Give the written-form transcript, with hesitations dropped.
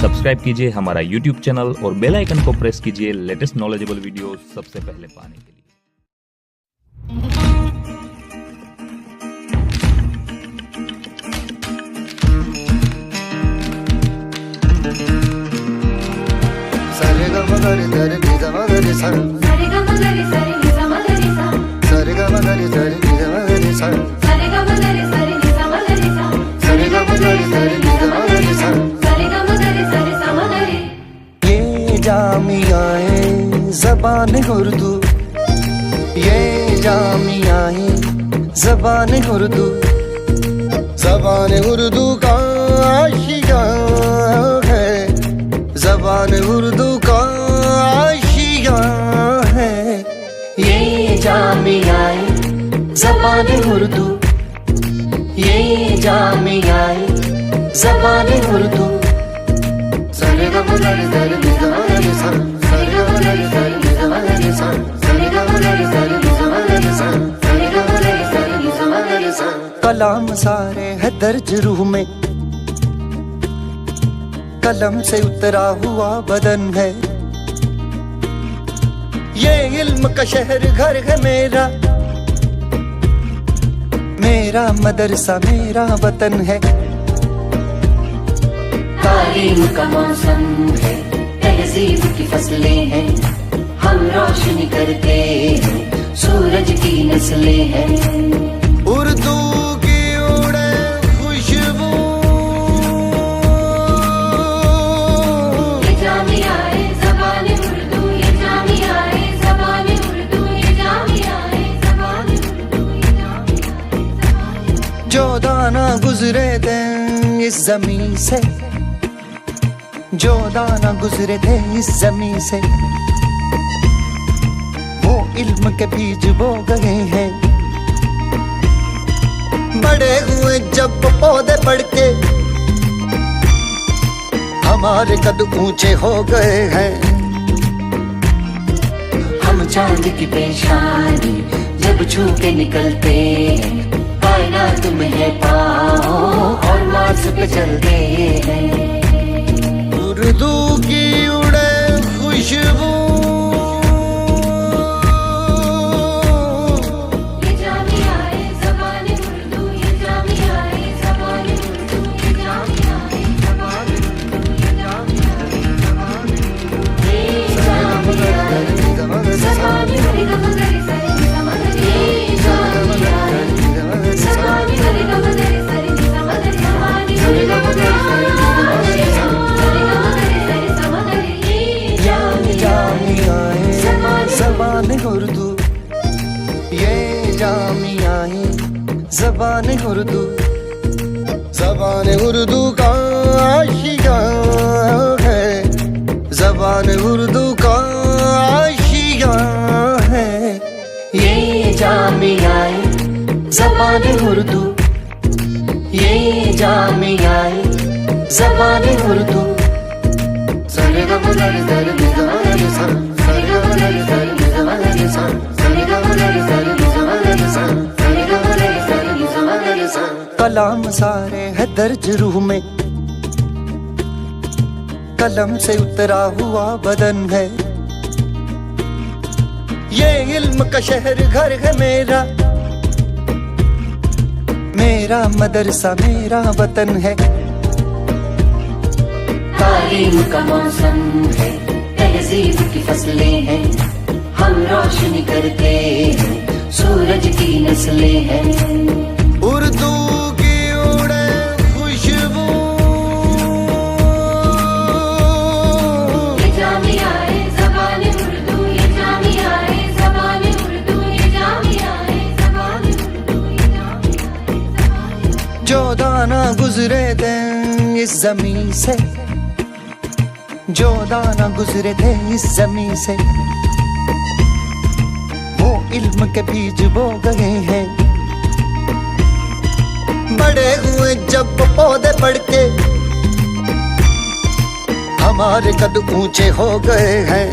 Subscribe कीजिए हमारा YouTube channel और बेल आइकन को प्रेस कीजिए लेटेस्ट नॉलेजेबल वीडियो सबसे पहले पाने के लिए। ये जामियाए ज़बान उर्दू, ये जामियाए ज़बान उर्दू, ज़बान उर्दू का आशिया है, ज़बान उर्दू का आशिया है। ये जामियाए ज़बान उर्दू, ये जामियाए ज़बान उर्दू। कलाम सारे है दर्ज रूह में, कलम से उतरा हुआ बदन है। ये इल्म का शहर घर है मेरा, मेरा मदरसा मेरा वतन है। तालीम का मौसम है, तहजीब की फसलें हैं, हम रोशनी करते हैं, सूरज की नस्लें हैं। उर्दू की उड़े खुशबू, ये जामियाए ज़बान उर्दू, ये जामियाए ज़बान उर्दू, ये जामियाए ज़बान उर्दू, ये जामियाए ज़बान उर्दू। जो दाना गुजरे थे इस जमीन से, जो दाना गुजरे थे इस जमीन से, वो इल्म के बीज बो गए हैं। बड़े हुए जब पौधे बढ़ के, हमारे कद ऊंचे हो गए हैं। हम चांद की पेशानी जब छू के निकलते हैं, कायनात में है पाँव और मार्स पे चलते हैं। उर्दू की उड़े खुशबू, ये जामियाए ज़बान उर्दू, ये जामियाए ज़बान उर्दू, ये जामियाए ज़बान उर्दू, ये जामियाए ज़बान उर्दू, ये जामियाए ज़बान उर्दू, ये जामियाए ज़बान उर्दू, ज़बान उर्दू का आशिया है, ज़बान उर्दू का आशिया है। ये जामियाए ज़बान उर्दू, ये जामियाए ज़बान उर्दू। कलाम सारे है दर्ज रूह में, कलम से उतरा हुआ बदन है। ये इल्म का शहर घर है मेरा, मेरा मदरसा मेरा वतन है। तालीम का मौसम है, तहजीब की फसलें हैं, हम रोशनी करते हैं, सूरज की नस्लें हैं। उर्दू की उड़े खुशबू, ये जामियाए ज़बान उर्दू, ये जामियाए ज़बान उर्दू, ये जामियाए ज़बान उर्दू, ये जामियाए ज़बान उर्दू। जो दाना गुजरे थे इस जमीन से, जो दाना गुजरे थे इस जमीन से, वो इल्म के बीज बो गए हैं। बड़े हुए जब पौधे बढ़ के, हमारे कद ऊंचे हो गए हैं।